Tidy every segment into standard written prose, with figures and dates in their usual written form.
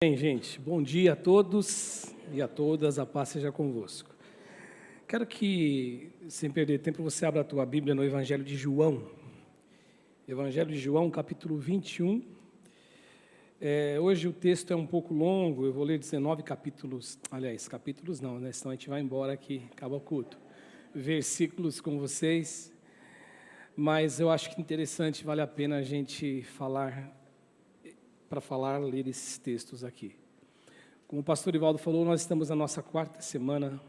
Bem, gente, bom dia a todos e a todas, a paz seja convosco. Quero que, sem perder tempo, você abra a tua Bíblia no Evangelho de João. Evangelho de João, capítulo 21. Hoje o texto é um pouco longo, eu vou ler 19 capítulos, capítulos não, né? Senão a gente vai embora aqui, acaba o culto. Versículos com vocês, mas eu acho que interessante, vale a pena a gente ler esses textos aqui. Como o pastor Ivaldo falou, nós estamos na nossa quarta semana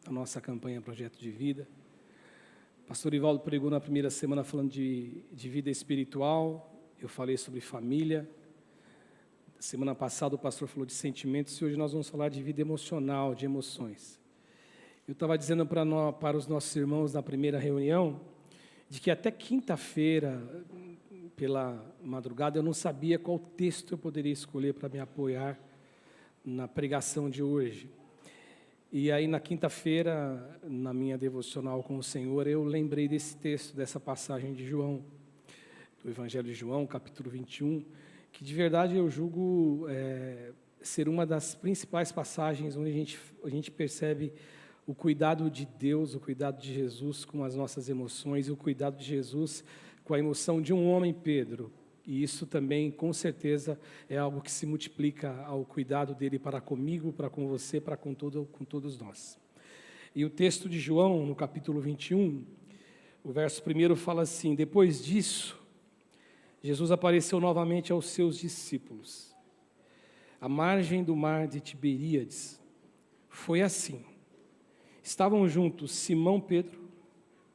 da nossa campanha Projeto de Vida. O pastor Ivaldo pregou na primeira semana falando de vida espiritual, eu falei sobre família. Semana passada o pastor falou de sentimentos e hoje nós vamos falar de vida emocional, de emoções. Eu estava dizendo para os nossos irmãos na primeira reunião, de que até quinta-feira, pela madrugada, eu não sabia qual texto eu poderia escolher para me apoiar na pregação de hoje. E aí, na quinta-feira, na minha devocional com o Senhor, eu lembrei desse texto, dessa passagem de João, do Evangelho de João, capítulo 21, que de verdade eu julgo ser uma das principais passagens onde a gente percebe o cuidado de Deus, o cuidado de Jesus com as nossas emoções e o cuidado de Jesus com a emoção de um homem, Pedro. E isso também, com certeza, é algo que se multiplica ao cuidado dele para comigo, para com você, para com todos nós. E o texto de João, no capítulo 21, o verso 1 fala assim: depois disso, Jesus apareceu novamente aos seus discípulos, à margem do mar de Tiberíades. Foi assim: estavam juntos Simão Pedro,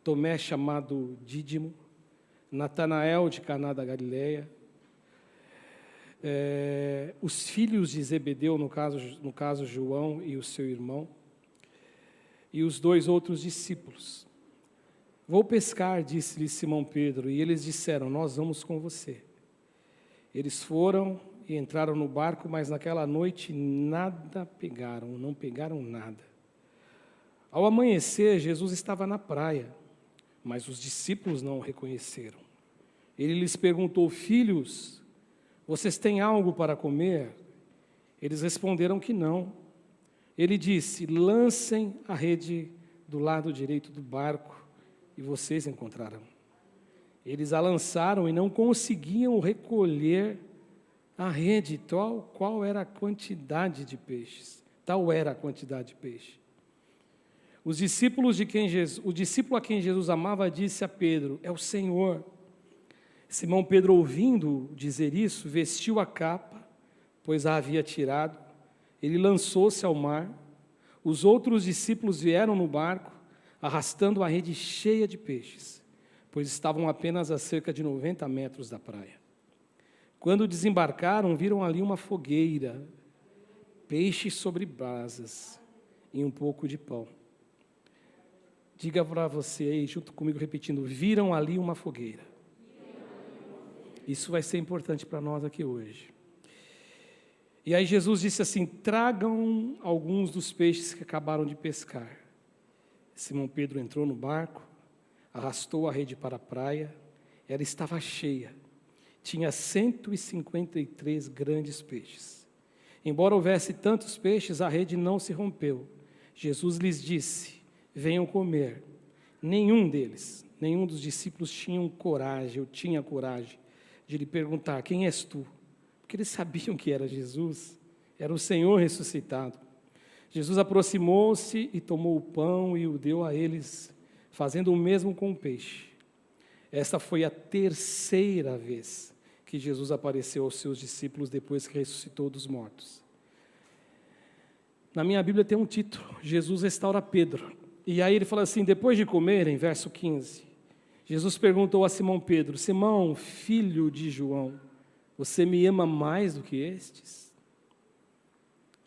Tomé chamado Dídimo, Natanael de Caná da Galileia, os filhos de Zebedeu, no caso João e o seu irmão, e os dois outros discípulos. Vou pescar, disse-lhe Simão Pedro, e eles disseram: nós vamos com você. Eles foram e entraram no barco, mas naquela noite nada pegaram, não pegaram nada. Ao amanhecer, Jesus estava na praia, mas os discípulos não o reconheceram. Ele lhes perguntou: filhos, vocês têm algo para comer? Eles responderam que não. Ele disse: lancem a rede do lado direito do barco e vocês encontrarão. Eles a lançaram e não conseguiam recolher a rede, qual era a quantidade de peixes. Tal era a quantidade de peixe. O discípulo a quem Jesus amava disse a Pedro: é o Senhor. Simão Pedro, ouvindo dizer isso, vestiu a capa, pois a havia tirado. Ele lançou-se ao mar. Os outros discípulos vieram no barco, arrastando a rede cheia de peixes, pois estavam apenas a cerca de 90 metros da praia. Quando desembarcaram, viram ali uma fogueira, peixes sobre brasas e um pouco de pão. Diga para você aí, junto comigo, repetindo: viram ali uma fogueira. Isso vai ser importante para nós aqui hoje. E aí Jesus disse assim: tragam alguns dos peixes que acabaram de pescar. Simão Pedro entrou no barco, arrastou a rede para a praia. Ela estava cheia, tinha 153 grandes peixes. Embora houvesse tantos peixes, a rede não se rompeu. Jesus lhes disse: venham comer. Nenhum dos discípulos tinha coragem de lhe perguntar: quem és tu? Porque eles sabiam que era Jesus, era o Senhor ressuscitado. Jesus aproximou-se e tomou o pão e o deu a eles, fazendo o mesmo com o peixe. Esta foi a terceira vez que Jesus apareceu aos seus discípulos depois que ressuscitou dos mortos. Na minha Bíblia tem um título: Jesus restaura Pedro. E aí ele fala assim, depois de comerem, verso 15, Jesus perguntou a Simão Pedro: Simão, filho de João, você me ama mais do que estes?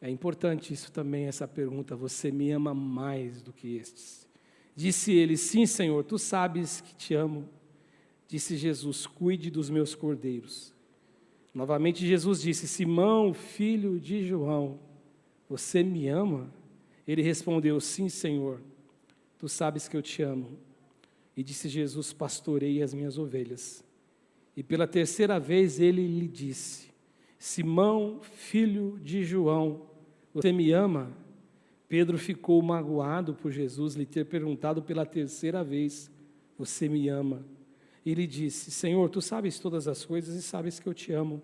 É importante isso também, essa pergunta: você me ama mais do que estes? Disse ele: sim, Senhor, tu sabes que te amo. Disse Jesus: cuide dos meus cordeiros. Novamente Jesus disse: Simão, filho de João, você me ama? Ele respondeu: sim, Senhor, tu sabes que eu te amo. E disse Jesus: pastorei as minhas ovelhas. E pela terceira vez ele lhe disse: Simão, filho de João, você me ama? Pedro ficou magoado por Jesus lhe ter perguntado pela terceira vez, você me ama? Ele disse, Senhor, tu sabes todas as coisas e sabes que eu te amo.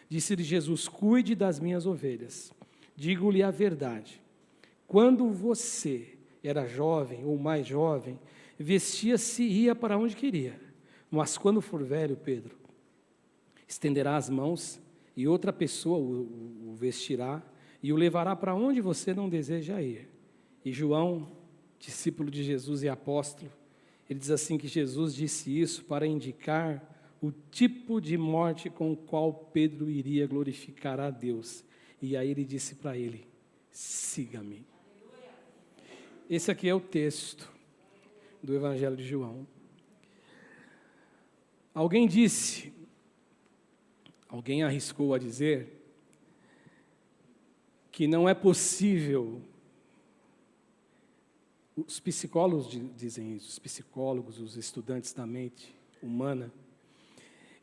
Disse-lhe Jesus, cuide das minhas ovelhas. Digo-lhe a verdade, quando você era jovem ou mais jovem, vestia-se e ia para onde queria. Mas quando for velho, Pedro, estenderá as mãos e outra pessoa o vestirá e o levará para onde você não deseja ir. E João, discípulo de Jesus e apóstolo, ele diz assim que Jesus disse isso para indicar o tipo de morte com o qual Pedro iria glorificar a Deus. E aí ele disse para ele, siga-me. Esse aqui é o texto do Evangelho de João. Alguém arriscou a dizer que não é possível, os psicólogos dizem isso, os psicólogos, os estudantes da mente humana,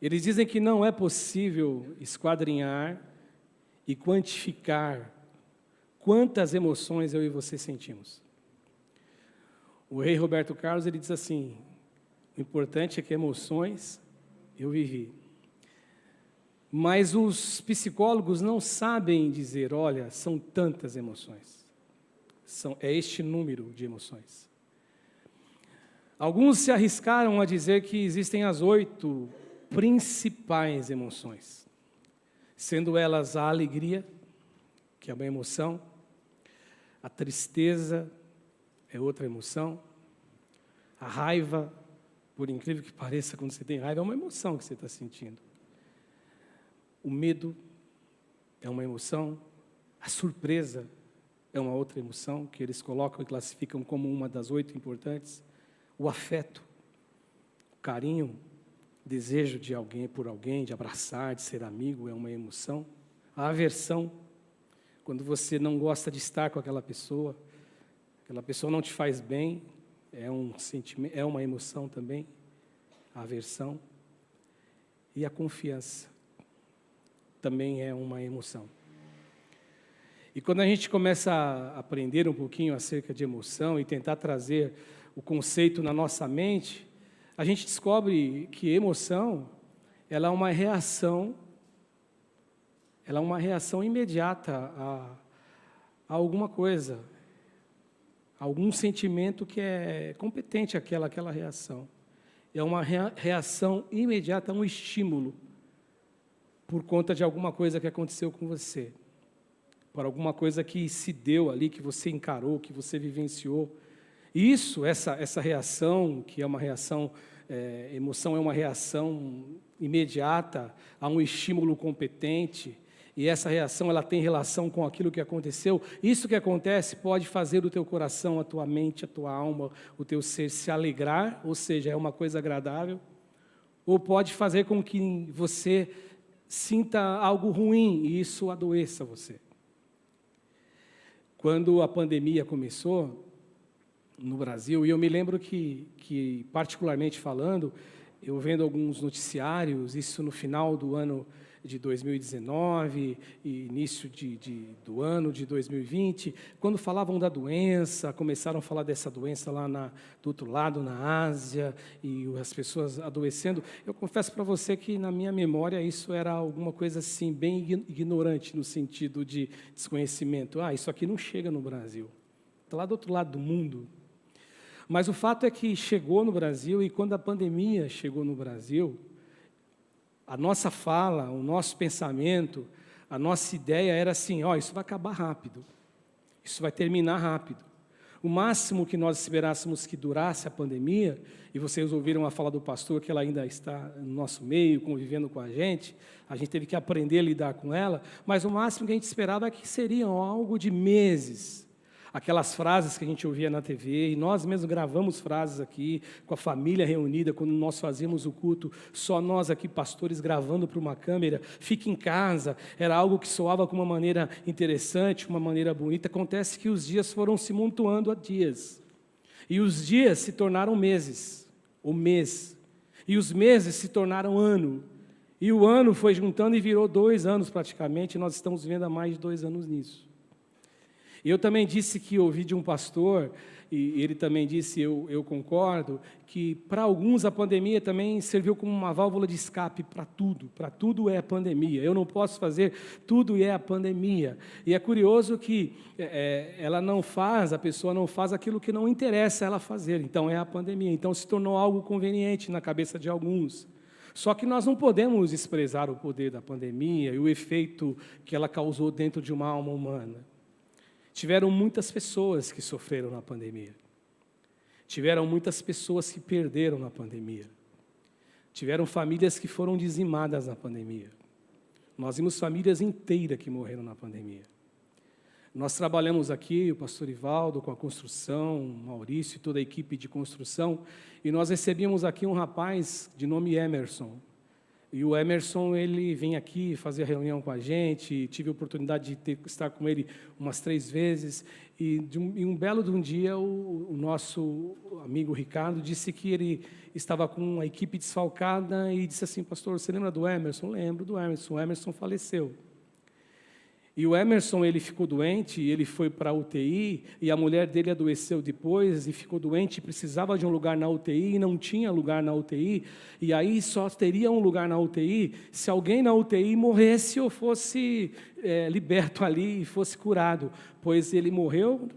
eles dizem que não é possível esquadrinhar e quantificar quantas emoções eu e você sentimos. O rei Roberto Carlos, ele diz assim, o importante é que emoções eu vivi. Mas os psicólogos não sabem dizer, olha, são tantas emoções. É este número de emoções. Alguns se arriscaram a dizer que existem as 8 principais emoções, sendo elas a alegria, que é uma emoção, a tristeza é outra emoção, a raiva, por incrível que pareça, quando você tem raiva, é uma emoção que você está sentindo. O medo é uma emoção, a surpresa é uma outra emoção, que eles colocam e classificam como uma das 8 importantes, o afeto, o carinho, desejo de alguém por alguém, de abraçar, de ser amigo, é uma emoção. A aversão, quando você não gosta de estar com aquela pessoa não te faz bem, é um sentimento, é uma emoção também, a aversão. E a confiança também é uma emoção. E quando a gente começa a aprender um pouquinho acerca de emoção e tentar trazer o conceito na nossa mente, a gente descobre que emoção, ela é uma reação imediata a alguma coisa, a algum sentimento que é competente àquela reação. É uma reação imediata a um estímulo, por conta de alguma coisa que aconteceu com você, por alguma coisa que se deu ali, que você encarou, que você vivenciou. Isso, essa reação, que é uma reação, emoção é uma reação imediata a um estímulo competente, e essa reação ela tem relação com aquilo que aconteceu. Isso que acontece pode fazer o teu coração, a tua mente, a tua alma, o teu ser se alegrar, ou seja, é uma coisa agradável, ou pode fazer com que você sinta algo ruim e isso adoeça você. Quando a pandemia começou no Brasil, e eu me lembro que particularmente falando, eu vendo alguns noticiários, isso no final do ano de 2019 e início do ano de 2020, quando falavam da doença, começaram a falar dessa doença lá do outro lado, na Ásia, e as pessoas adoecendo, eu confesso para você que na minha memória isso era alguma coisa assim, bem ignorante no sentido de desconhecimento. Isso aqui não chega no Brasil, está lá do outro lado do mundo. Mas o fato é que chegou no Brasil, e quando a pandemia chegou no Brasil, a nossa fala, o nosso pensamento, a nossa ideia era assim, isso vai acabar rápido, isso vai terminar rápido. O máximo que nós esperássemos que durasse a pandemia, e vocês ouviram a fala do pastor, que ela ainda está no nosso meio, convivendo com a gente teve que aprender a lidar com ela, mas o máximo que a gente esperava é que seriam algo de meses. Aquelas frases que a gente ouvia na TV, e nós mesmos gravamos frases aqui, com a família reunida, quando nós fazíamos o culto, só nós aqui, pastores, gravando para uma câmera, fique em casa, era algo que soava com uma maneira interessante, uma maneira bonita. Acontece que os dias foram se amontoando a dias, e os dias se tornaram meses, o mês, e os meses se tornaram ano, E o ano foi juntando e virou 2 anos praticamente, e nós estamos vivendo há mais de 2 anos nisso. Eu também disse que ouvi de um pastor, e ele também disse, eu concordo, que para alguns a pandemia também serviu como uma válvula de escape para tudo é a pandemia. Eu não posso fazer tudo e é a pandemia. E é curioso que a pessoa não faz aquilo que não interessa ela fazer, então é a pandemia. Então se tornou algo conveniente na cabeça de alguns. Só que nós não podemos desprezar o poder da pandemia e o efeito que ela causou dentro de uma alma humana. Tiveram muitas pessoas que sofreram na pandemia. Tiveram muitas pessoas que perderam na pandemia. Tiveram famílias que foram dizimadas na pandemia. Nós vimos famílias inteiras que morreram na pandemia. Nós trabalhamos aqui, o pastor Ivaldo, com a construção, o Maurício e toda a equipe de construção, e nós recebíamos aqui um rapaz de nome Emerson. E o Emerson, ele vem aqui fazer reunião com a gente, tive a oportunidade de estar com ele umas 3 vezes, e em um belo de um dia, o nosso amigo Ricardo disse que ele estava com a equipe desfalcada e disse assim, pastor, você lembra do Emerson? Lembro do Emerson, o Emerson faleceu. E o Emerson, ele ficou doente, ele foi para a UTI, e a mulher dele adoeceu depois, e ficou doente, precisava de um lugar na UTI, e não tinha lugar na UTI, e aí só teria um lugar na UTI se alguém na UTI morresse ou fosse liberto ali e fosse curado, pois ele morreu,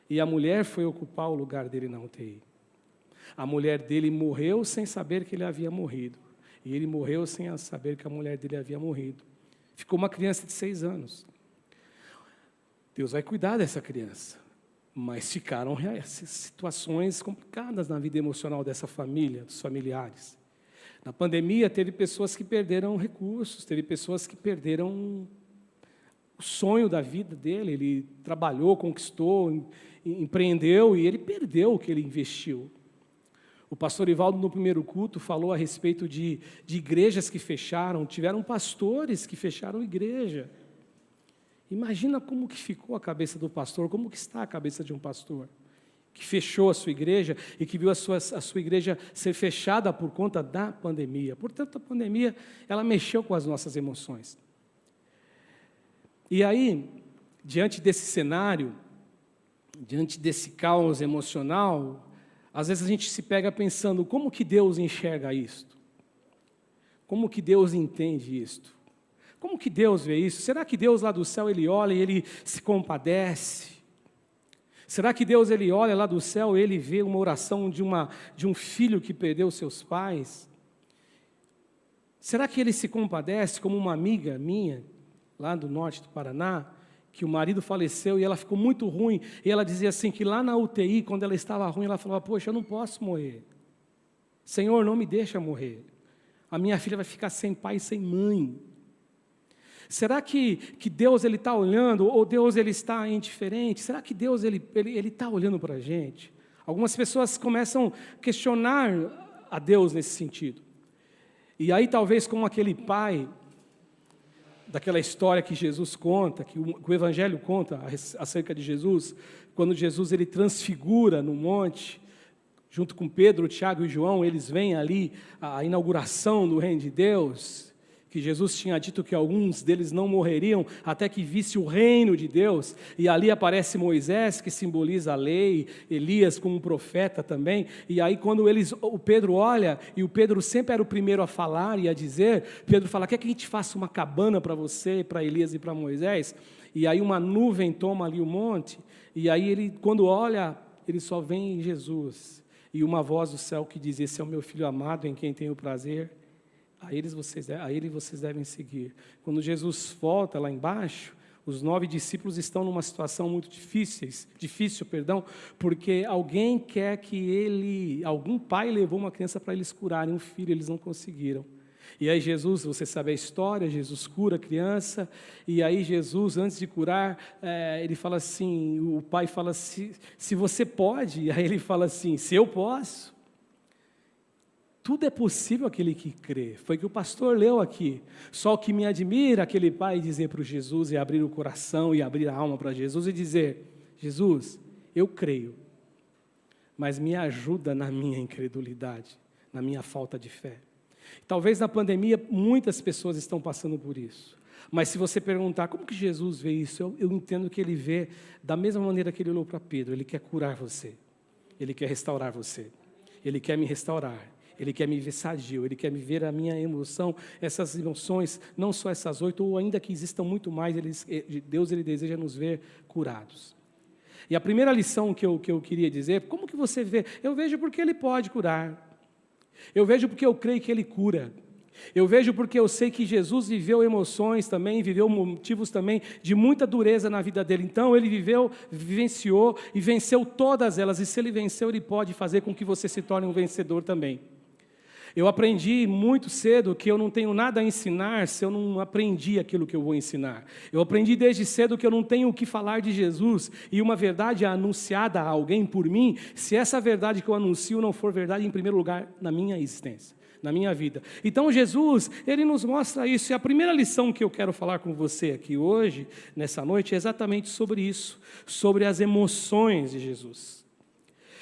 e a mulher foi ocupar o lugar dele na UTI. A mulher dele morreu sem saber que ele havia morrido, e ele morreu sem saber que a mulher dele havia morrido. Ficou uma criança de 6 anos. Deus vai cuidar dessa criança, mas ficaram situações complicadas na vida emocional dessa família, dos familiares. Na pandemia, teve pessoas que perderam recursos, teve pessoas que perderam o sonho da vida dele. Ele trabalhou, conquistou, empreendeu e ele perdeu o que ele investiu. O pastor Ivaldo, no primeiro culto, falou a respeito de igrejas que fecharam, tiveram pastores que fecharam igreja. Imagina como que ficou a cabeça do pastor, como que está a cabeça de um pastor que fechou a sua igreja e que viu a sua igreja ser fechada por conta da pandemia. Portanto, a pandemia, ela mexeu com as nossas emoções. E aí, diante desse cenário, diante desse caos emocional, às vezes a gente se pega pensando, como que Deus enxerga isto? Como que Deus entende isto? Como que Deus vê isso? Será que Deus lá do céu, Ele olha e Ele se compadece? Será que Deus, Ele olha lá do céu e Ele vê uma oração de um filho que perdeu seus pais? Será que Ele se compadece como uma amiga minha, lá do norte do Paraná, que o marido faleceu e ela ficou muito ruim, e ela dizia assim, que lá na UTI, quando ela estava ruim, ela falava, poxa, eu não posso morrer. Senhor, não me deixa morrer. A minha filha vai ficar sem pai e sem mãe. Será que Deus ele está olhando, ou Deus ele está indiferente? Será que Deus ele está olhando para a gente? Algumas pessoas começam a questionar a Deus nesse sentido. E aí talvez como aquele pai, daquela história que Jesus conta, que o Evangelho conta acerca de Jesus, quando Jesus ele transfigura no monte, junto com Pedro, Tiago e João, eles veem ali a inauguração do reino de Deus, que Jesus tinha dito que alguns deles não morreriam até que visse o reino de Deus, e ali aparece Moisés, que simboliza a lei, Elias como profeta também, e aí quando o Pedro olha, e o Pedro sempre era o primeiro a falar e a dizer, Pedro fala, quer que a gente faça uma cabana para você, para Elias e para Moisés? E aí uma nuvem toma ali o monte, e aí ele, quando olha, ele só vê em Jesus, e uma voz do céu que diz, esse é o meu filho amado em quem tenho prazer, a ele vocês devem seguir. Quando Jesus volta lá embaixo, os 9 discípulos estão numa situação muito difícil, porque alguém quer que algum pai levou uma criança para eles curarem um filho, eles não conseguiram. E aí Jesus, você sabe a história, Jesus cura a criança, e aí Jesus, antes de curar, ele fala assim, o pai fala assim, se você pode, e aí ele fala assim, se eu posso. Tudo é possível aquele que crê. Foi o que o pastor leu aqui. Só o que me admira aquele pai dizer para o Jesus e abrir o coração e abrir a alma para Jesus e dizer, Jesus, eu creio, mas me ajuda na minha incredulidade, na minha falta de fé. Talvez na pandemia muitas pessoas estão passando por isso. Mas se você perguntar como que Jesus vê isso, eu entendo que ele vê da mesma maneira que ele olhou para Pedro. Ele quer curar você, ele quer restaurar você, ele quer me restaurar, ele quer me ver sadio, ele quer me ver a minha emoção, essas emoções, não só essas 8, ou ainda que existam muito mais, Deus ele deseja nos ver curados. E a primeira lição que eu queria dizer, como que você vê? Eu vejo porque ele pode curar, eu vejo porque eu creio que ele cura. Eu vejo porque eu sei que Jesus viveu emoções também, viveu motivos também de muita dureza na vida dele. Então ele vivenciou e venceu todas elas. E se ele venceu, ele pode fazer com que você se torne um vencedor também. Eu aprendi muito cedo que eu não tenho nada a ensinar se eu não aprendi aquilo que eu vou ensinar. Eu aprendi desde cedo que eu não tenho o que falar de Jesus e uma verdade anunciada a alguém por mim, se essa verdade que eu anuncio não for verdade em primeiro lugar na minha existência, na minha vida. Então Jesus, ele nos mostra isso. E a primeira lição que eu quero falar com você aqui hoje, nessa noite, é exatamente sobre isso, sobre as emoções de Jesus.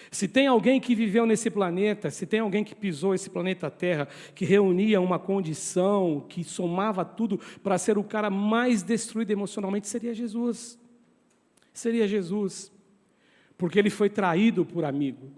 Se tem alguém que viveu nesse planeta, se tem alguém que pisou esse planeta Terra, que reunia uma condição, que somava tudo para ser o cara mais destruído emocionalmente, seria Jesus. Seria Jesus. Porque ele foi traído por amigo.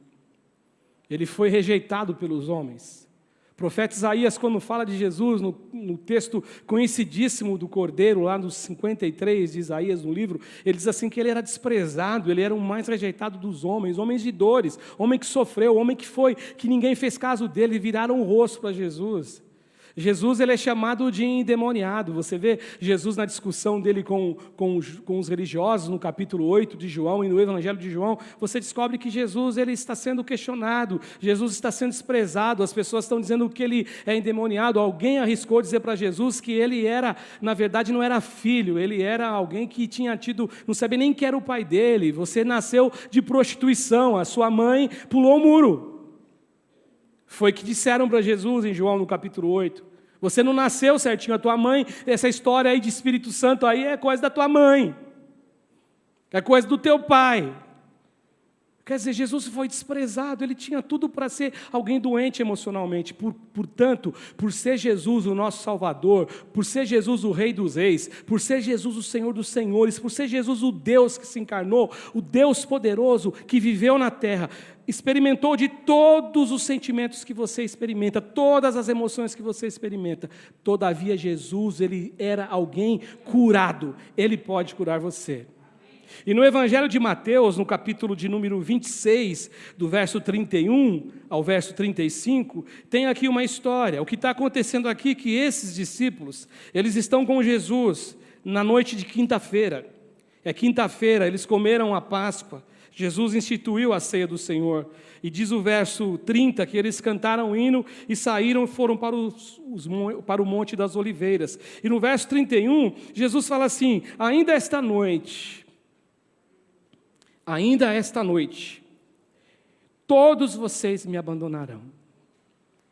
Ele foi rejeitado pelos homens. O profeta Isaías, quando fala de Jesus, no texto conhecidíssimo do Cordeiro, lá nos 53 de Isaías, no livro, ele diz assim que ele era desprezado, ele era o mais rejeitado dos homens de dores, homem que sofreu, homem que ninguém fez caso dele, viraram o rosto para Jesus. Jesus ele é chamado de endemoniado. Você vê Jesus na discussão dele com os religiosos, no capítulo 8 de João e no Evangelho de João, você descobre que Jesus ele está sendo questionado, Jesus está sendo desprezado, as pessoas estão dizendo que ele é endemoniado. Alguém arriscou dizer para Jesus que ele era, na verdade não era filho, ele era alguém que tinha tido, não sabia nem que era o pai dele, você nasceu de prostituição, a sua mãe pulou o muro. Foi que disseram para Jesus em João no capítulo 8. Você não nasceu certinho, a tua mãe, essa história aí de Espírito Santo aí é coisa da tua mãe. É coisa do teu pai. Quer dizer, Jesus foi desprezado, ele tinha tudo para ser alguém doente emocionalmente. Portanto, por ser Jesus o nosso Salvador, por ser Jesus o Rei dos Reis, por ser Jesus o Senhor dos Senhores, por ser Jesus o Deus que se encarnou, o Deus poderoso que viveu na terra, experimentou de todos os sentimentos que você experimenta, todas as emoções que você experimenta. Todavia, Jesus, ele era alguém curado, ele pode curar você. E no Evangelho de Mateus, no capítulo de número 26, do verso 31 ao verso 35, tem aqui uma história. O que está acontecendo aqui é que esses discípulos, eles estão com Jesus na noite de quinta-feira. É quinta-feira, eles comeram a Páscoa. Jesus instituiu a ceia do Senhor. E diz o verso 30 que eles cantaram um hino e saíram e foram para o Monte das Oliveiras. E no verso 31, Jesus fala assim: ainda esta noite, todos vocês me abandonarão.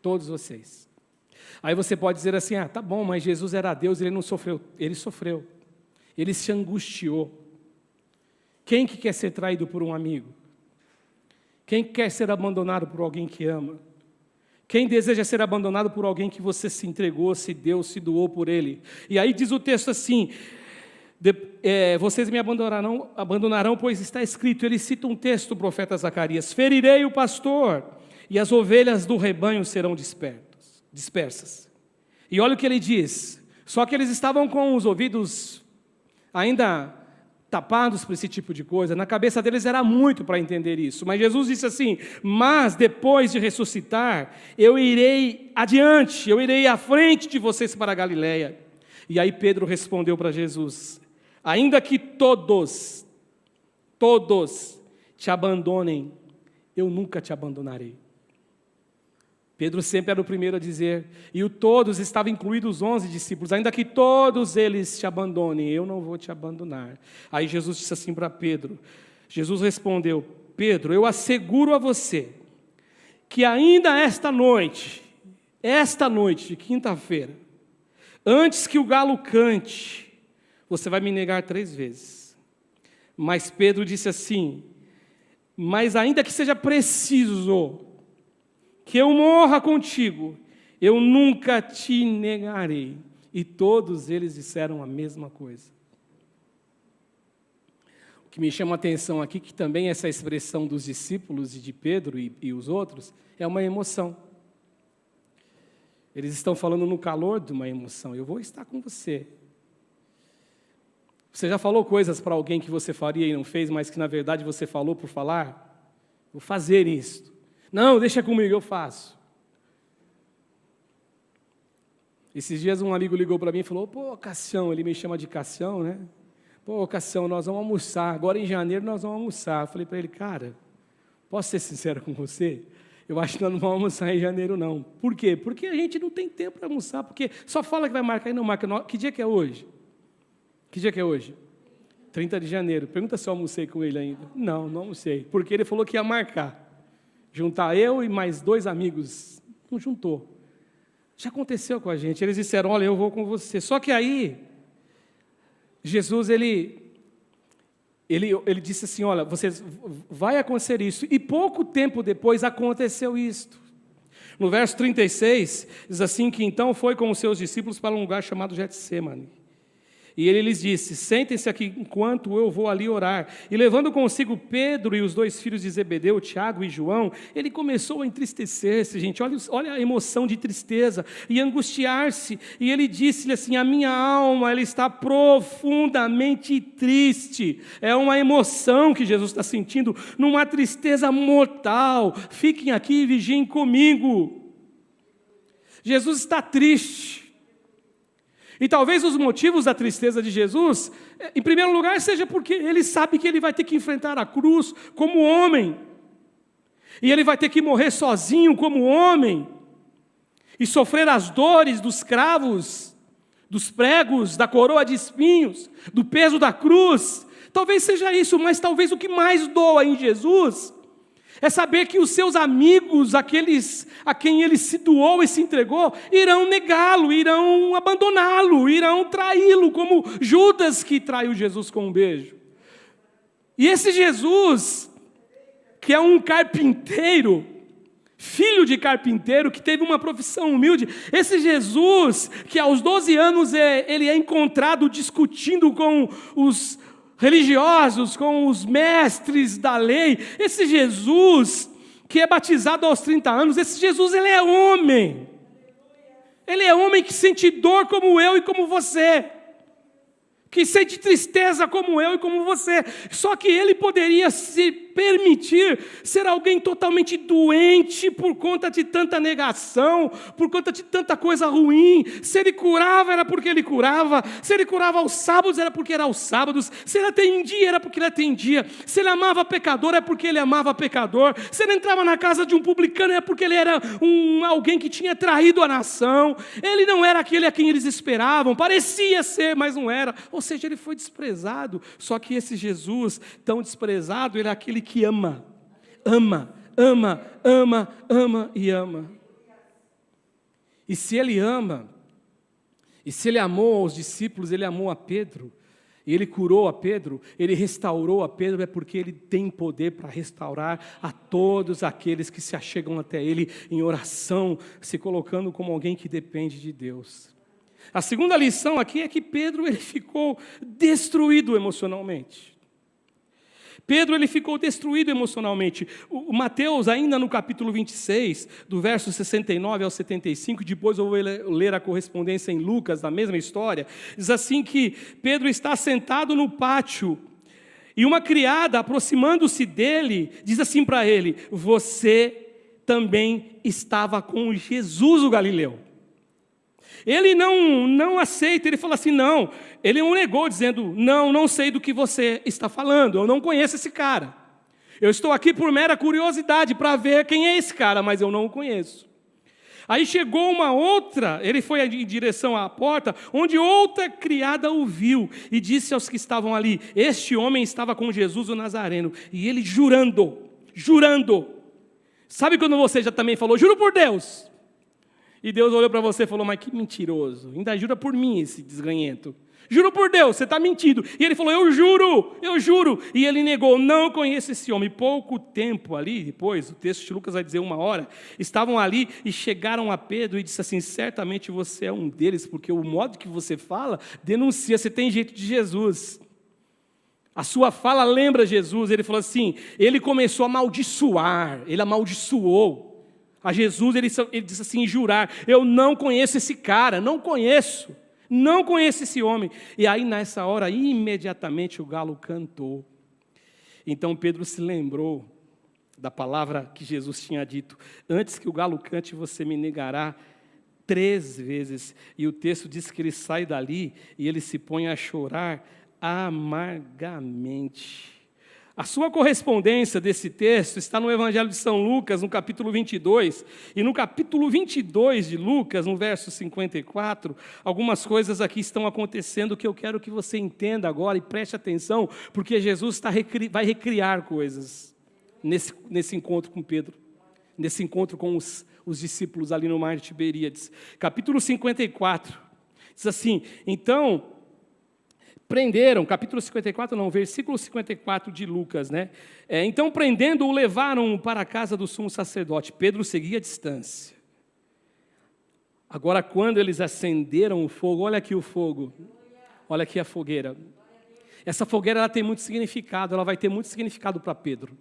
Todos vocês. Aí você pode dizer assim: ah, tá bom, mas Jesus era Deus, ele não sofreu. Ele sofreu. Ele se angustiou. Quem que quer ser traído por um amigo? Quem quer ser abandonado por alguém que ama? Quem deseja ser abandonado por alguém que você se entregou, se deu, se doou por ele? E aí diz o texto assim: vocês me abandonarão, pois está escrito. Ele cita um texto do profeta Zacarias: ferirei o pastor, e as ovelhas do rebanho serão dispersas. E olha o que ele diz. Só que eles estavam com os ouvidos ainda tapados para esse tipo de coisa. Na cabeça deles era muito para entender isso. Mas Jesus disse assim: mas depois de ressuscitar, eu irei adiante, eu irei à frente de vocês para a Galileia. E aí Pedro respondeu para Jesus: ainda que todos te abandonem, eu nunca te abandonarei. Pedro sempre era o primeiro a dizer, e o todos estava incluído os 11 discípulos: ainda que todos eles te abandonem, eu não vou te abandonar. Aí Jesus disse assim para Pedro, Jesus respondeu: Pedro, eu asseguro a você, que ainda esta noite de quinta-feira, antes que o galo cante, você vai me negar 3 vezes. Mas Pedro disse assim: mas ainda que seja preciso que eu morra contigo, eu nunca te negarei. E todos eles disseram a mesma coisa. O que me chama a atenção aqui, que também essa expressão dos discípulos e de Pedro e os outros, é uma emoção. Eles estão falando no calor de uma emoção. Eu vou estar com você. Você já falou coisas para alguém que você faria e não fez, mas que na verdade você falou por falar? Vou fazer isso. Não, deixa comigo, eu faço. Esses dias um amigo ligou para mim e falou, pô, Cassião, ele me chama de Cassião, né? Pô, Cassião, nós vamos almoçar, agora em janeiro nós vamos almoçar. Eu falei para ele, cara, posso ser sincero com você? Eu acho que nós não vamos almoçar em janeiro, não. Por quê? Porque a gente não tem tempo para almoçar, porque só fala que vai marcar e não marca. Que dia que é hoje? Que dia que é hoje? 30 de janeiro. Pergunta se eu almocei com ele ainda. Não, não almocei. Porque ele falou que ia marcar. Juntar eu e mais 2 amigos. Não juntou. Já aconteceu com a gente. Eles disseram, olha, eu vou com você. Só que aí, Jesus, ele disse assim, olha, vai acontecer isso. E pouco tempo depois aconteceu isto. No verso 36, diz assim que então foi com os seus discípulos para um lugar chamado Getsêmani. E ele lhes disse, sentem-se aqui enquanto eu vou ali orar. E levando consigo Pedro e os 2 filhos de Zebedeu, Tiago e João, ele começou a entristecer-se, gente, olha a emoção de tristeza, e angustiar-se. E ele disse-lhe assim, a minha alma, ela está profundamente triste. É uma emoção que Jesus está sentindo, numa tristeza mortal. Fiquem aqui e vigiem comigo. Jesus está triste. E talvez os motivos da tristeza de Jesus, em primeiro lugar, seja porque ele sabe que ele vai ter que enfrentar a cruz como homem. E ele vai ter que morrer sozinho como homem. E sofrer as dores dos cravos, dos pregos, da coroa de espinhos, do peso da cruz. Talvez seja isso, mas talvez o que mais doa em Jesus é saber que os seus amigos, aqueles a quem ele se doou e se entregou, irão negá-lo, irão abandoná-lo, irão traí-lo, como Judas que traiu Jesus com um beijo. E esse Jesus, que é um carpinteiro, filho de carpinteiro, que teve uma profissão humilde, esse Jesus, que aos 12 anos ele é encontrado discutindo com os religiosos, com os mestres da lei, esse Jesus que é batizado aos 30 anos, esse Jesus, ele é homem. Ele é homem que sente dor como eu e como você, que sente tristeza como eu e como você, só que ele poderia se permitir ser alguém totalmente doente por conta de tanta negação, por conta de tanta coisa ruim. Se ele curava, era porque ele curava. Se ele curava aos sábados, era porque era aos sábados. Se ele atendia, era porque ele atendia. Se ele amava pecador, é porque ele amava pecador. Se ele entrava na casa de um publicano, é porque ele era alguém que tinha traído a nação. Ele não era aquele a quem eles esperavam. Parecia ser, mas não era. Ou seja, ele foi desprezado. Só que esse Jesus tão desprezado, ele é aquele que ama, ama, ama, ama, ama e ama. E se ele ama, e se ele amou aos discípulos, ele amou a Pedro, e ele curou a Pedro, ele restaurou a Pedro, é porque ele tem poder para restaurar a todos aqueles que se achegam até ele em oração, se colocando como alguém que depende de Deus. A segunda lição aqui é que Pedro ele ficou destruído emocionalmente. Pedro ele ficou destruído emocionalmente. O Mateus, ainda no capítulo 26, do verso 69 ao 75, depois eu vou ler a correspondência em Lucas, da mesma história, diz assim que Pedro está sentado no pátio, e uma criada, aproximando-se dele, diz assim para ele, você também estava com Jesus o Galileu. Ele não aceita, ele fala assim, não. Ele o negou, dizendo, não sei do que você está falando, eu não conheço esse cara. Eu estou aqui por mera curiosidade, para ver quem é esse cara, mas eu não o conheço. Aí chegou uma outra, ele foi em direção à porta, onde outra criada o viu, e disse aos que estavam ali, este homem estava com Jesus o Nazareno, e ele jurando, sabe quando você já também falou, juro por Deus? E Deus olhou para você e falou, mas que mentiroso, ainda jura por mim esse desgranhento. Juro por Deus, você está mentindo. E ele falou, eu juro. E ele negou, não conheço esse homem. Pouco tempo ali, depois, o texto de Lucas vai dizer 1 hora, estavam ali e chegaram a Pedro e disse assim, certamente você é um deles, porque o modo que você fala denuncia, você tem jeito de Jesus. A sua fala lembra Jesus. Ele falou assim, ele começou a amaldiçoar, ele amaldiçoou a Jesus, ele disse assim, jurar, eu não conheço esse cara, não conheço esse homem. E aí nessa hora, imediatamente o galo cantou. Então Pedro se lembrou da palavra que Jesus tinha dito, antes que o galo cante, você me negará 3 vezes. E o texto diz que ele sai dali e ele se põe a chorar amargamente. A sua correspondência desse texto está no Evangelho de São Lucas, no capítulo 22, e no capítulo 22 de Lucas, no verso 54, algumas coisas aqui estão acontecendo que eu quero que você entenda agora e preste atenção, porque Jesus vai recriar coisas nesse encontro com Pedro, nesse encontro com os discípulos ali no mar de Tiberíades. Capítulo 54, diz assim, então... Prenderam, capítulo 54 não, versículo 54 de Lucas, né? Então prendendo-o, levaram-o para a casa do sumo sacerdote. Pedro seguia a distância. Agora quando eles acenderam o fogo, olha aqui o fogo, olha aqui a fogueira. Essa fogueira ela tem muito significado, ela vai ter muito significado para Pedro.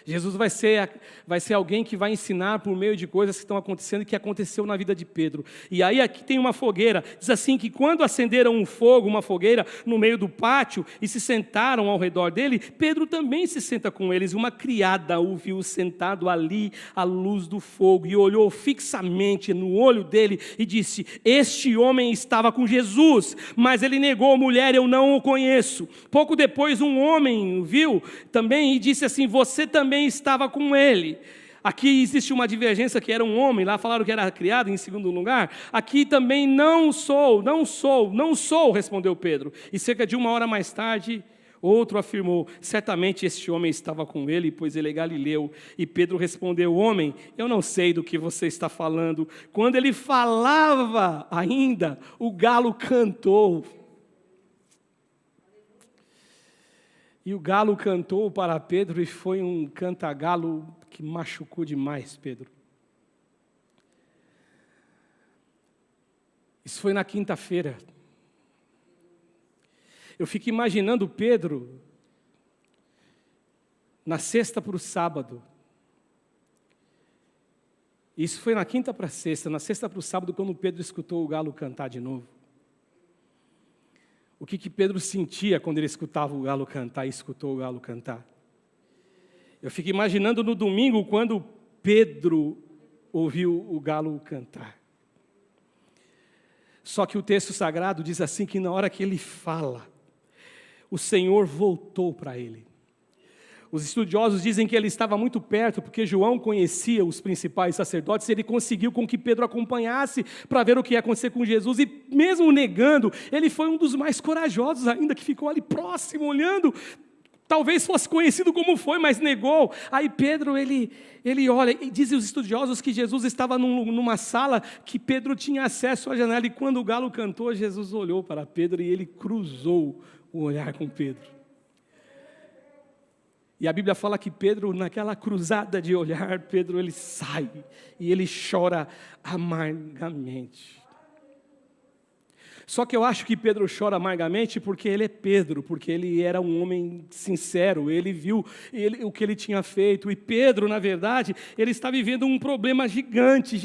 Jesus vai ser alguém que vai ensinar por meio de coisas que estão acontecendo e que aconteceu na vida de Pedro. E aí aqui tem uma fogueira, diz assim que quando acenderam um fogo, uma fogueira no meio do pátio e se sentaram ao redor dele, Pedro também se senta com eles. Uma criada o viu sentado ali à luz do fogo e olhou fixamente no olho dele e disse, este homem estava com Jesus, mas ele negou, mulher, eu não o conheço. Pouco depois um homem o viu também e disse assim, você também estava com ele. Aqui existe uma divergência que era um homem, lá falaram que era criado em segundo lugar. Aqui também não sou, respondeu Pedro. E cerca de 1 hora mais tarde, outro afirmou, certamente este homem estava com ele, pois ele é galileu. E Pedro respondeu, homem, eu não sei do que você está falando. Quando ele falava ainda, o galo cantou. E o galo cantou para Pedro e foi um canta-galo que machucou demais Pedro. Isso foi na quinta-feira. Eu fico imaginando Pedro na sexta para o sábado. Isso foi na quinta para a sexta, na sexta para o sábado, quando Pedro escutou o galo cantar de novo. O que Pedro sentia quando ele escutava o galo cantar e escutou o galo cantar? Eu fico imaginando no domingo, quando Pedro ouviu o galo cantar. Só que o texto sagrado diz assim, que na hora que ele fala, o Senhor voltou para ele. Os estudiosos dizem que ele estava muito perto, porque João conhecia os principais sacerdotes, e ele conseguiu com que Pedro acompanhasse para ver o que ia acontecer com Jesus, e mesmo negando, ele foi um dos mais corajosos ainda, que ficou ali próximo, olhando, talvez fosse conhecido como foi, mas negou. Aí Pedro, ele olha, e dizem os estudiosos que Jesus estava numa sala, que Pedro tinha acesso à janela, e quando o galo cantou, Jesus olhou para Pedro, e ele cruzou o olhar com Pedro. E a Bíblia fala que Pedro, naquela cruzada de olhar, Pedro ele sai e ele chora amargamente. Só que eu acho que Pedro chora amargamente porque ele é Pedro, porque ele era um homem sincero, ele viu o que ele tinha feito. E Pedro, na verdade, ele está vivendo um problema gigante.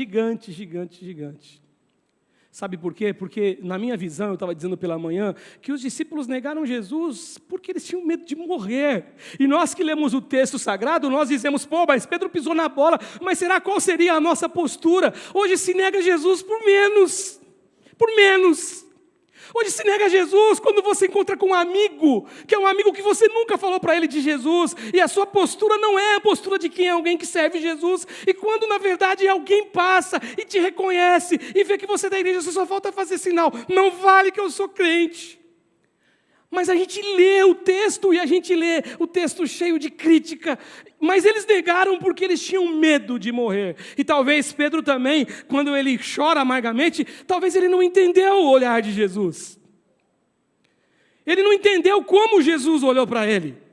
Sabe por quê? Porque, na minha visão, eu estava dizendo pela manhã, que os discípulos negaram Jesus porque eles tinham medo de morrer. E nós que lemos o texto sagrado, nós dizemos, mas Pedro pisou na bola, mas será qual seria a nossa postura? Hoje se nega Jesus por menos. Hoje se nega Jesus quando você encontra com um amigo, que é um amigo que você nunca falou para ele de Jesus, e a sua postura não é a postura de quem é alguém que serve Jesus, e quando na verdade alguém passa e te reconhece, e vê que você é da igreja, você só falta fazer sinal, não vale que eu sou crente. Mas a gente lê o texto, e a gente lê o texto cheio de crítica, mas eles negaram porque eles tinham medo de morrer. E talvez Pedro também, quando ele chora amargamente, talvez ele não entendeu o olhar de Jesus. Ele não entendeu como Jesus olhou para ele.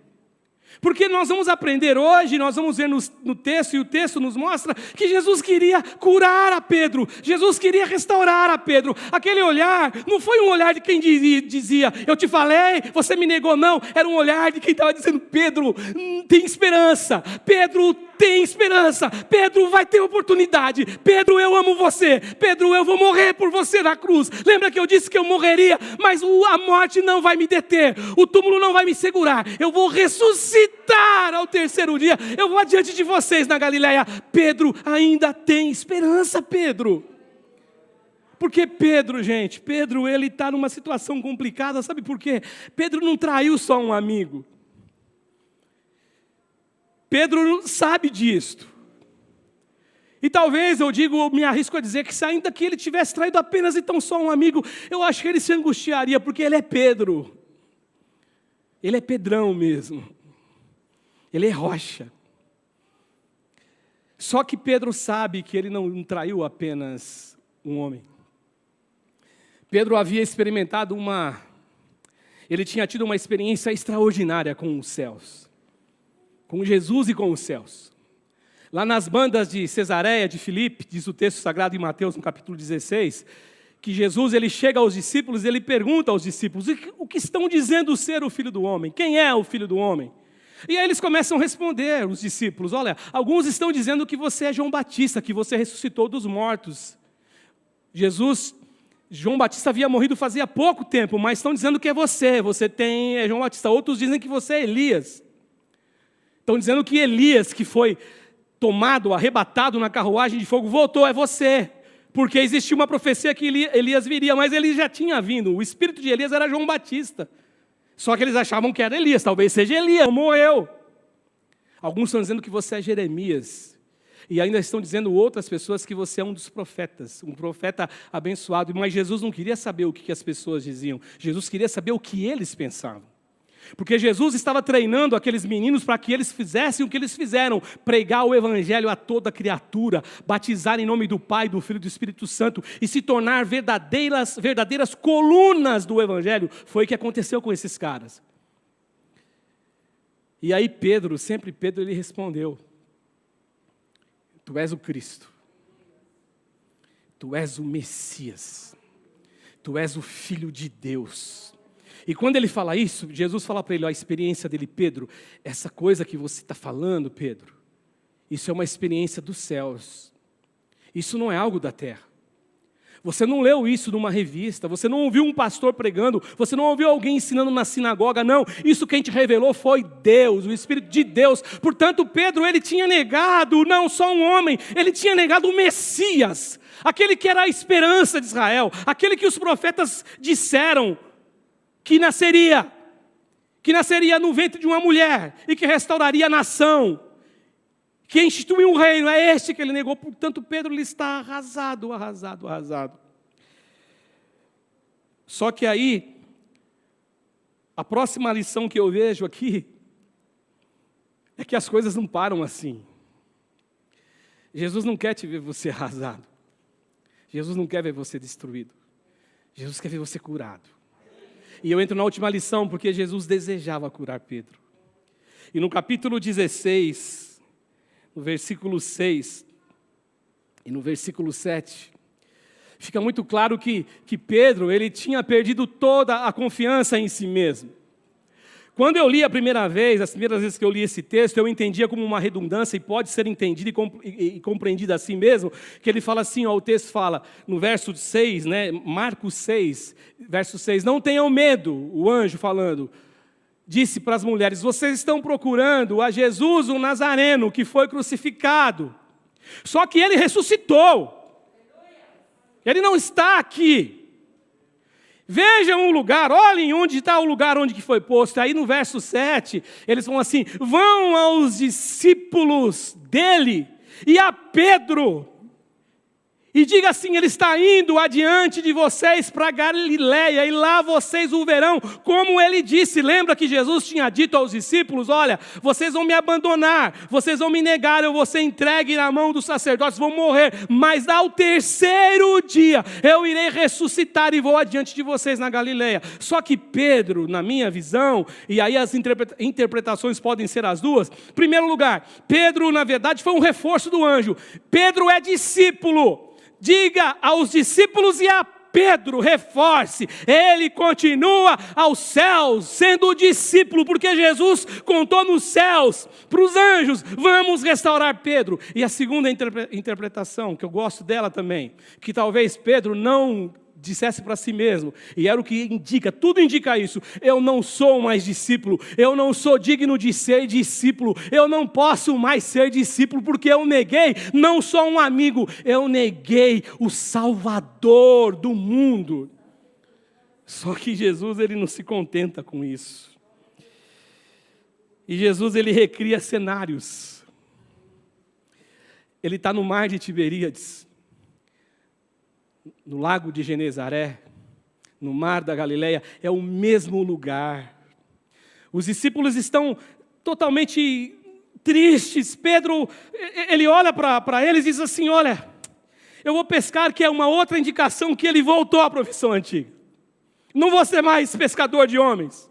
Porque nós vamos aprender hoje, nós vamos ver no texto, e o texto nos mostra que Jesus queria curar a Pedro, Jesus queria restaurar a Pedro. Aquele olhar não foi um olhar de quem dizia, eu te falei, você me negou, não. Era um olhar de quem estava dizendo, Pedro, tem esperança, Pedro, tem esperança, Pedro vai ter oportunidade, Pedro, eu amo você, Pedro, eu vou morrer por você na cruz. Lembra que eu disse que eu morreria, mas a morte não vai me deter, o túmulo não vai me segurar, eu vou ressuscitar ao terceiro dia, eu vou adiante de vocês na Galileia. Pedro ainda tem esperança, Pedro. Porque Pedro, gente, Pedro ele está numa situação complicada, sabe por quê? Pedro não traiu só um amigo. Pedro sabe disto. E talvez eu me arrisco a dizer que se ainda que ele tivesse traído apenas e tão só um amigo, eu acho que ele se angustiaria, porque ele é Pedro. Ele é Pedrão mesmo. Ele é rocha. Só que Pedro sabe que ele não traiu apenas um homem. Pedro havia experimentado ele tinha tido uma experiência extraordinária com os céus. Com Jesus e com os céus. Lá nas bandas de Cesareia, de Filipe, diz o texto sagrado em Mateus, no capítulo 16, que Jesus ele chega aos discípulos e ele pergunta aos discípulos, o que estão dizendo ser o Filho do Homem? Quem é o Filho do Homem? E aí eles começam a responder, os discípulos, olha, alguns estão dizendo que você é João Batista, que você ressuscitou dos mortos. João Batista havia morrido fazia pouco tempo, mas estão dizendo que é é João Batista. Outros dizem que você é Elias. Estão dizendo que Elias, que foi tomado, arrebatado na carruagem de fogo, voltou, é você. Porque existia uma profecia que Elias viria, mas ele já tinha vindo. O espírito de Elias era João Batista. Só que eles achavam que era Elias, talvez seja Elias, morreu. Alguns estão dizendo que você é Jeremias. E ainda estão dizendo outras pessoas que você é um dos profetas, um profeta abençoado. Mas Jesus não queria saber o que as pessoas diziam. Jesus queria saber o que eles pensavam. Porque Jesus estava treinando aqueles meninos para que eles fizessem o que eles fizeram, pregar o evangelho a toda criatura, batizar em nome do Pai, do Filho e do Espírito Santo e se tornar verdadeiras colunas do evangelho. Foi o que aconteceu com esses caras. E aí Pedro ele respondeu, tu és o Cristo, tu és o Messias, tu és o Filho de Deus. E quando ele fala isso, Jesus fala para ele, a experiência dele, Pedro, essa coisa que você está falando, Pedro, isso é uma experiência dos céus. Isso não é algo da terra. Você não leu isso numa revista, você não ouviu um pastor pregando, você não ouviu alguém ensinando na sinagoga, não. Isso quem te revelou foi Deus, o Espírito de Deus. Portanto, Pedro, ele tinha negado não só um homem, ele tinha negado o Messias, aquele que era a esperança de Israel, aquele que os profetas disseram, que nasceria no ventre de uma mulher e que restauraria a nação, que instituiu um reino, é este que ele negou. Portanto, Pedro ele está arrasado. Só que aí, a próxima lição que eu vejo aqui, é que as coisas não param assim. Jesus não quer te ver você arrasado, Jesus não quer ver você destruído, Jesus quer ver você curado. E eu entro na última lição, porque Jesus desejava curar Pedro. E no capítulo 16, no versículo 6 e no versículo 7, fica muito claro que Pedro, ele tinha perdido toda a confiança em si mesmo. Quando eu li as primeiras vezes que eu li esse texto, eu entendia como uma redundância, e pode ser entendida e compreendida assim mesmo, que ele fala assim, o texto fala, no verso 6, Marcos 6, verso 6, não tenham medo, o anjo falando, disse para as mulheres, vocês estão procurando a Jesus, o Nazareno, que foi crucificado, só que ele ressuscitou, ele não está aqui. Vejam o lugar, olhem onde está o lugar onde foi posto. Aí no verso 7, eles vão assim, vão aos discípulos dele e a Pedro E diga assim: Ele está indo adiante de vocês para Galileia, e lá vocês o verão, como Ele disse. Lembra que Jesus tinha dito aos discípulos: olha, vocês vão me abandonar, vocês vão me negar, eu vou ser entregue na mão dos sacerdotes, vão morrer, mas ao terceiro dia eu irei ressuscitar e vou adiante de vocês na Galileia. Só que Pedro, na minha visão, e aí as interpretações podem ser as duas. Em primeiro lugar, Pedro na verdade foi um reforço do anjo. Pedro é discípulo. Diga aos discípulos e a Pedro, reforce, ele continua aos céus, sendo o discípulo, porque Jesus contou nos céus, para os anjos: vamos restaurar Pedro. E a segunda interpretação, que eu gosto dela também, que talvez Pedro não dissesse para si mesmo, e era o que indica, tudo indica isso: eu não sou mais discípulo, eu não sou digno de ser discípulo, eu não posso mais ser discípulo, porque eu neguei não só um amigo, eu neguei o Salvador do mundo. Só que Jesus, ele não se contenta com isso, e Jesus, ele recria cenários. Ele está no mar de Tiberíades, no lago de Genezaré, no mar da Galileia, é o mesmo lugar. Os discípulos estão totalmente tristes. Pedro, ele olha para eles e diz assim: olha, eu vou pescar, que é uma outra indicação que ele voltou à profissão antiga. Não vou ser mais pescador de homens,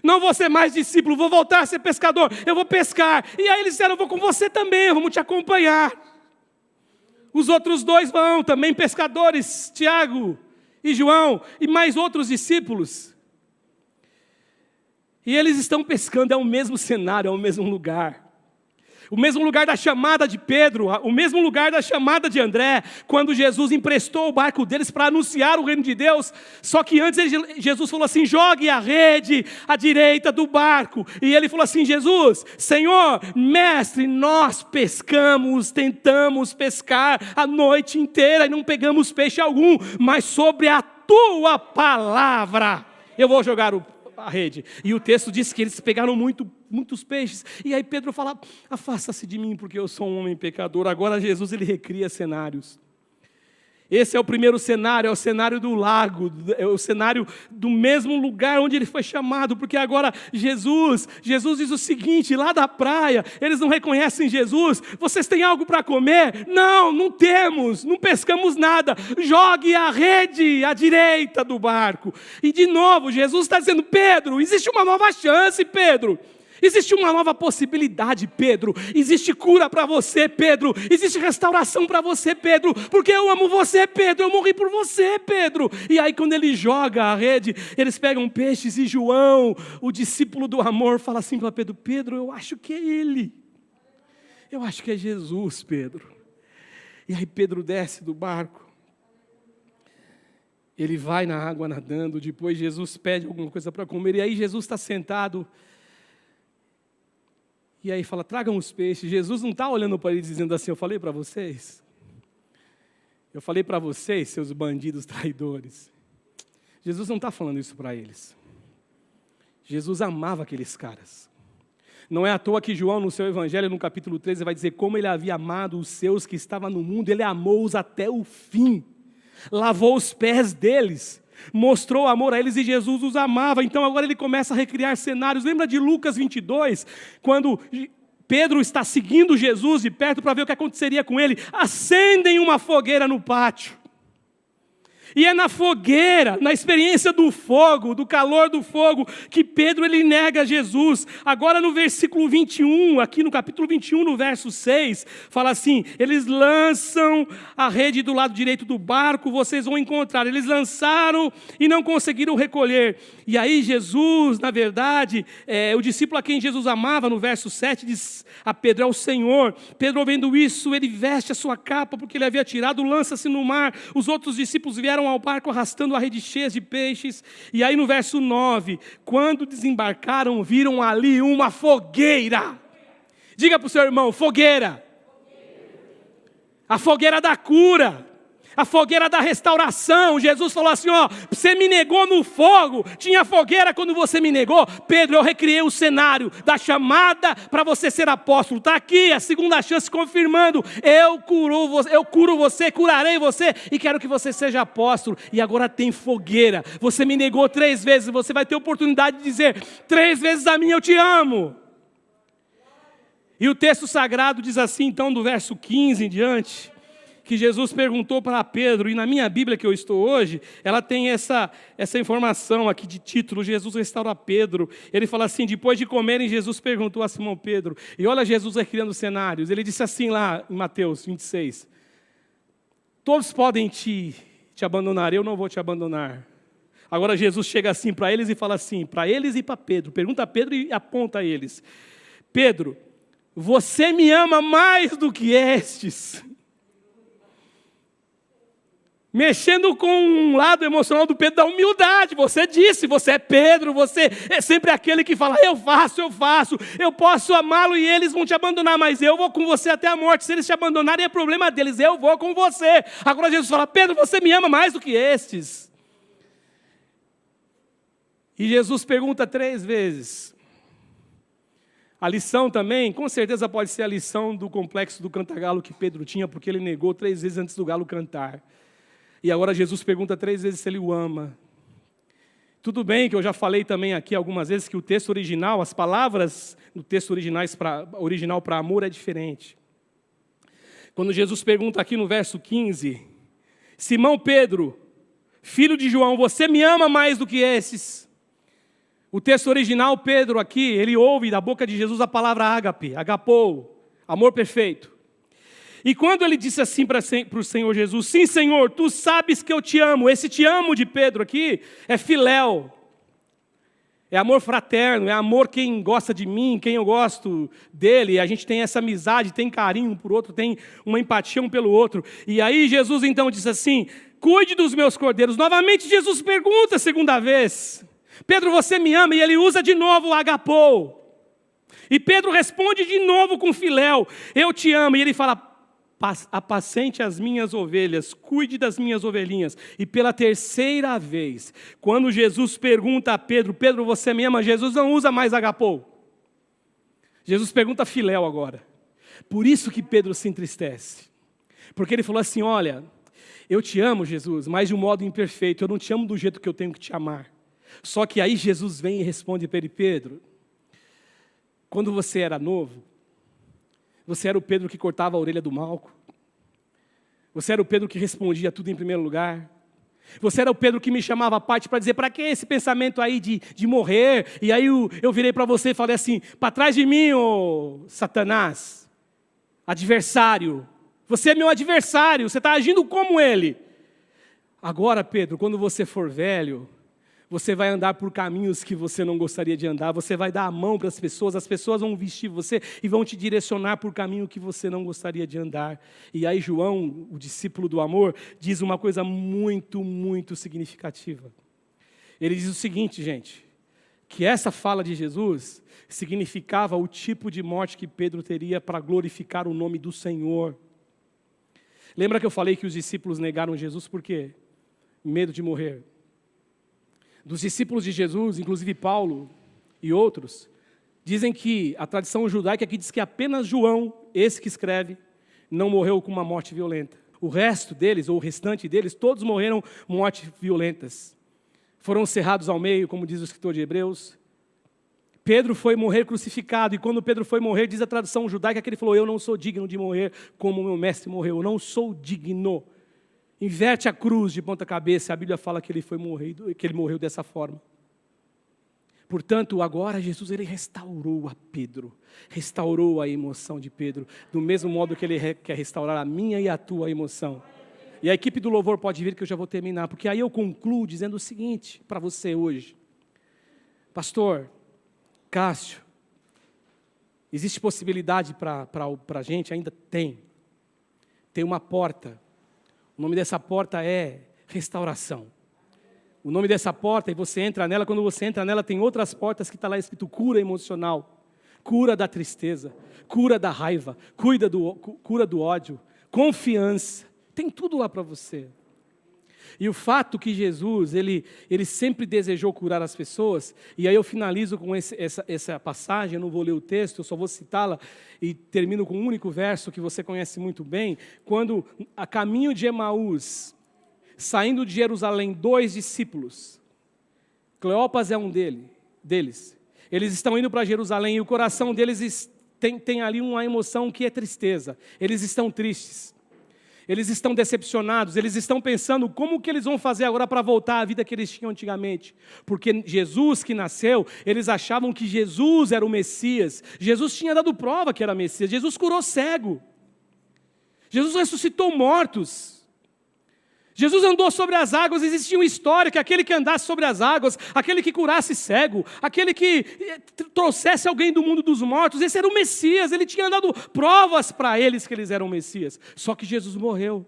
não vou ser mais discípulo, vou voltar a ser pescador, eu vou pescar. E aí eles disseram: eu vou com você também, vamos te acompanhar. Os outros dois vão, também pescadores, Tiago e João, e mais outros discípulos. E eles estão pescando, é o mesmo cenário, é o mesmo lugar. O mesmo lugar da chamada de Pedro, o mesmo lugar da chamada de André, quando Jesus emprestou o barco deles para anunciar o reino de Deus. Só que antes Jesus falou assim: jogue a rede à direita do barco. E ele falou assim: Jesus, Senhor, mestre, nós pescamos, tentamos pescar a noite inteira e não pegamos peixe algum, mas sobre a tua palavra eu vou jogar a rede. E o texto diz que eles pegaram muitos peixes. E aí Pedro fala: afasta-se de mim, porque eu sou um homem pecador. Agora Jesus, ele recria cenários. Esse é o primeiro cenário, é o cenário do lago, é o cenário do mesmo lugar onde ele foi chamado, porque agora Jesus diz o seguinte: lá da praia, eles não reconhecem Jesus. Vocês têm algo para comer? Não, não temos, não pescamos nada. Jogue a rede à direita do barco. E de novo, Jesus está dizendo: Pedro, existe uma nova chance, Pedro. Existe uma nova possibilidade, Pedro. Existe cura para você, Pedro. Existe restauração para você, Pedro. Porque eu amo você, Pedro. Eu morri por você, Pedro. E aí quando ele joga a rede, eles pegam peixes, e João, o discípulo do amor, fala assim para Pedro: Pedro, eu acho que é ele. Eu acho que é Jesus, Pedro. E aí Pedro desce do barco. Ele vai na água nadando. Depois Jesus pede alguma coisa para comer. E aí Jesus está sentado. E aí fala: tragam os peixes. Jesus não está olhando para eles dizendo assim: eu falei para vocês? Eu falei para vocês, seus bandidos traidores. Jesus não está falando isso para eles. Jesus amava aqueles caras. Não é à toa que João, no seu evangelho, no capítulo 13, vai dizer como ele havia amado os seus que estavam no mundo. Ele amou-os até o fim. Lavou os pés deles. Mostrou amor a eles, e Jesus os amava. Então agora ele começa a recriar cenários. Lembra de Lucas 22, quando Pedro está seguindo Jesus de perto para ver o que aconteceria com ele? Acendem uma fogueira no pátio. E é na fogueira, na experiência do fogo, do calor do fogo, que Pedro, ele nega Jesus. Agora no versículo 21, aqui no capítulo 21, no verso 6, fala assim: eles lançam a rede do lado direito do barco, vocês vão encontrar. Eles lançaram e não conseguiram recolher. E aí Jesus, na verdade, o discípulo a quem Jesus amava, no verso 7, diz a Pedro: é o Senhor. Pedro, vendo isso, ele veste a sua capa, porque ele havia tirado, lança-se no mar. Os outros discípulos vieram ao barco arrastando a rede cheia de peixes. E aí no verso 9, quando desembarcaram, viram ali uma fogueira. Diga para o seu irmão: fogueira. A fogueira da cura. A fogueira da restauração. Jesus falou assim, ó, você me negou no fogo. Tinha fogueira quando você me negou. Pedro, eu recriei o cenário da chamada para você ser apóstolo. Está aqui a segunda chance confirmando. Eu curo você, curarei você e quero que você seja apóstolo. E agora tem fogueira. Você me negou 3 vezes. Você vai ter oportunidade de dizer 3 vezes a mim eu te amo. E o texto sagrado diz assim, então, do verso 15 em diante, que Jesus perguntou para Pedro, e na minha Bíblia que eu estou hoje, ela tem essa informação aqui de título, Jesus restaura Pedro. Ele fala assim, depois de comerem, Jesus perguntou a Simão Pedro, e olha Jesus recriando cenários, ele disse assim lá em Mateus 26, todos podem te abandonar, eu não vou te abandonar. Agora Jesus chega assim para eles e fala assim, para eles e para Pedro, pergunta a Pedro e aponta a eles, Pedro, você me ama mais do que estes? Mexendo com um lado emocional do Pedro da humildade. Você disse, você é Pedro, você é sempre aquele que fala, eu faço, eu posso amá-lo e eles vão te abandonar, mas eu vou com você até a morte. Se eles te abandonarem é problema deles, eu vou com você. Agora Jesus fala, Pedro, você me ama mais do que estes. E Jesus pergunta 3 vezes. A lição também, com certeza pode ser a lição do complexo do cantagalo que Pedro tinha, porque ele negou 3 vezes antes do galo cantar. E agora Jesus pergunta 3 vezes se ele o ama. Tudo bem que eu já falei também aqui algumas vezes que o texto original, as palavras no texto original para amor é diferente. Quando Jesus pergunta aqui no verso 15, Simão Pedro, filho de João, você me ama mais do que esses? O texto original, Pedro aqui, ele ouve da boca de Jesus a palavra ágape, agapou, amor perfeito. E quando ele disse assim para o Senhor Jesus, sim Senhor, tu sabes que eu te amo. Esse te amo de Pedro aqui é filéu. É amor fraterno, é amor quem gosta de mim, quem eu gosto dele. A gente tem essa amizade, tem carinho um por outro, tem uma empatia um pelo outro. E aí Jesus então diz assim, cuide dos meus cordeiros. Novamente Jesus pergunta a segunda vez, Pedro, você me ama? E ele usa de novo o agapou. E Pedro responde de novo com filéu, eu te amo. E ele fala, apacente as minhas ovelhas, cuide das minhas ovelhinhas. E pela 3ª vez, quando Jesus pergunta a Pedro, Pedro, você me ama? Jesus não usa mais agapou. Jesus pergunta filéu agora. Por isso que Pedro se entristece. Porque ele falou assim, olha, eu te amo, Jesus, mas de um modo imperfeito. Eu não te amo do jeito que eu tenho que te amar. Só que aí Jesus vem e responde para ele, Pedro, quando você era novo, você era o Pedro que cortava a orelha do Malco. Você era o Pedro que respondia tudo em primeiro lugar. Você era o Pedro que me chamava à parte para dizer, para que esse pensamento aí de morrer? E aí eu virei para você e falei assim, para trás de mim, ô Satanás, adversário. Você é meu adversário, você está agindo como ele. Agora, Pedro, quando você for velho, você vai andar por caminhos que você não gostaria de andar, você vai dar a mão para as pessoas vão vestir você e vão te direcionar por caminho que você não gostaria de andar. E aí João, o discípulo do amor, diz uma coisa muito, muito significativa. Ele diz o seguinte, gente, que essa fala de Jesus significava o tipo de morte que Pedro teria para glorificar o nome do Senhor. Lembra que eu falei que os discípulos negaram Jesus por quê? Medo de morrer. Dos discípulos de Jesus, inclusive Paulo e outros, dizem que a tradição judaica aqui diz que apenas João, esse que escreve, não morreu com uma morte violenta. O resto deles, ou o restante deles, todos morreram mortes violentas. Foram cerrados ao meio, como diz o escritor de Hebreus. Pedro foi morrer crucificado, e quando Pedro foi morrer, diz a tradução judaica que ele falou, eu não sou digno de morrer como o meu mestre morreu, eu não sou digno. Inverte a cruz de ponta cabeça, a Bíblia fala que ele morreu dessa forma. Portanto, agora Jesus ele restaurou a Pedro, restaurou a emoção de Pedro, do mesmo modo que ele quer restaurar a minha e a tua emoção. E a equipe do louvor pode vir que eu já vou terminar, porque aí eu concluo dizendo o seguinte para você hoje. Pastor Cássio, existe possibilidade para a gente? Ainda tem. Tem uma porta. O nome dessa porta é restauração. O nome dessa porta, e você entra nela, quando você entra nela, tem outras portas que está lá escrito cura emocional, cura da tristeza, cura da raiva, cura do ódio, confiança, Tem tudo lá para você. E o fato que Jesus, ele sempre desejou curar as pessoas, e aí eu finalizo com essa passagem, eu não vou ler o texto, eu só vou citá-la, e termino com um único verso que você conhece muito bem, quando a caminho de Emaús, saindo de Jerusalém, 2 discípulos, Cleopas é um deles, eles estão indo para Jerusalém, e o coração deles tem ali uma emoção que é tristeza, eles estão tristes. Eles estão decepcionados, eles estão pensando como que eles vão fazer agora para voltar à vida que eles tinham antigamente. Porque Jesus que nasceu, eles achavam que Jesus era o Messias. Jesus tinha dado prova que era Messias. Jesus curou cego. Jesus ressuscitou mortos. Jesus andou sobre as águas, existia uma história que aquele que andasse sobre as águas, aquele que curasse cego, aquele que trouxesse alguém do mundo dos mortos, esse era o Messias, ele tinha dado provas para eles que eles eram o Messias, só que Jesus morreu.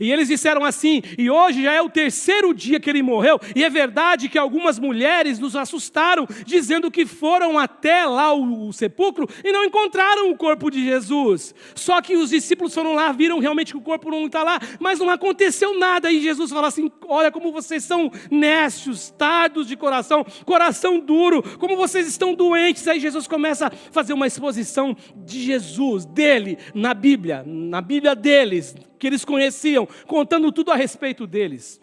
E eles disseram assim, e hoje já é o 3º dia que ele morreu, e é verdade que algumas mulheres nos assustaram, dizendo que foram até lá o sepulcro e não encontraram o corpo de Jesus. Só que os discípulos foram lá, viram realmente que o corpo não está lá, mas não aconteceu nada. E Jesus fala assim, olha como vocês são nécios, tardos de coração, coração duro, como vocês estão doentes. Aí Jesus começa a fazer uma exposição de Jesus, dele, na Bíblia deles, que eles conheciam, contando tudo a respeito deles.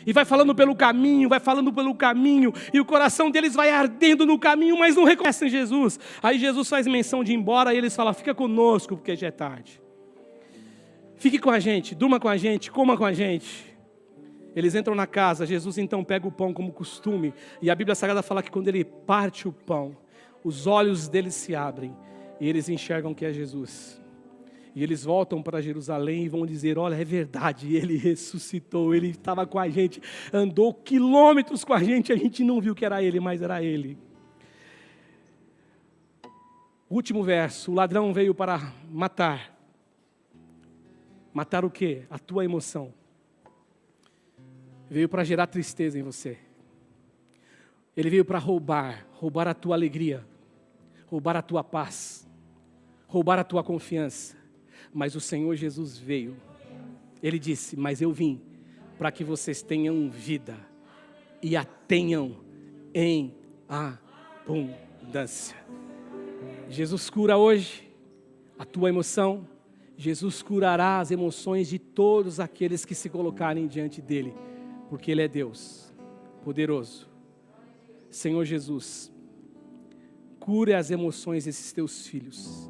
E vai falando pelo caminho, e o coração deles vai ardendo no caminho, mas não reconhecem Jesus. Aí Jesus faz menção de ir embora, e eles falam, fica conosco, porque já é tarde. Fique com a gente, durma com a gente, coma com a gente. Eles entram na casa, Jesus então pega o pão como costume, e a Bíblia Sagrada fala que quando ele parte o pão, os olhos deles se abrem, e eles enxergam que é Jesus. E eles voltam para Jerusalém e vão dizer, olha, é verdade, ele ressuscitou, ele estava com a gente, andou quilômetros com a gente não viu que era ele, mas era ele. Último verso, o ladrão veio para matar. Matar o quê? A tua emoção. Veio para gerar tristeza em você. Ele veio para roubar a tua alegria, roubar a tua paz, roubar a tua confiança. Mas o Senhor Jesus veio, Ele disse, mas eu vim para que vocês tenham vida e a tenham em abundância. Jesus cura hoje a tua emoção, Jesus curará as emoções de todos aqueles que se colocarem diante dEle, porque Ele é Deus, poderoso. Senhor Jesus, cure as emoções desses teus filhos.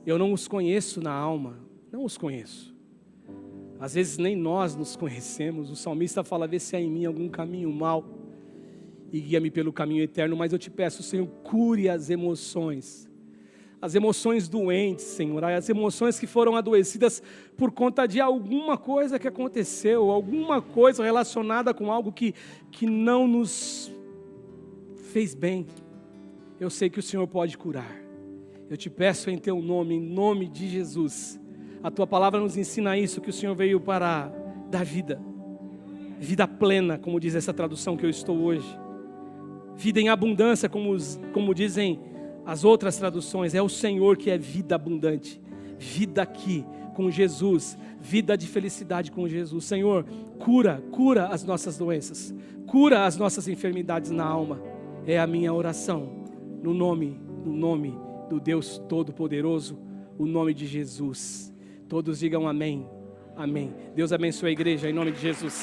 Eu não os conheço na alma, não os conheço. Às vezes nem nós nos conhecemos. O salmista fala, vê se há em mim algum caminho mau e guia-me pelo caminho eterno. Mas eu te peço, Senhor, cure as emoções doentes, Senhor, as emoções que foram adoecidas por conta de alguma coisa que aconteceu, alguma coisa relacionada com algo que não nos fez bem. Eu sei que o Senhor pode curar. Eu te peço em teu nome, em nome de Jesus. A tua palavra nos ensina isso, que o Senhor veio para dar vida. Vida plena, como diz essa tradução que eu estou hoje. Vida em abundância, como dizem as outras traduções. É o Senhor que é vida abundante. Vida aqui com Jesus. Vida de felicidade com Jesus. Senhor, cura as nossas doenças. Cura as nossas enfermidades na alma. É a minha oração. No nome do Deus Todo-Poderoso, o nome de Jesus. Todos digam amém, amém. Deus abençoe a igreja, em nome de Jesus.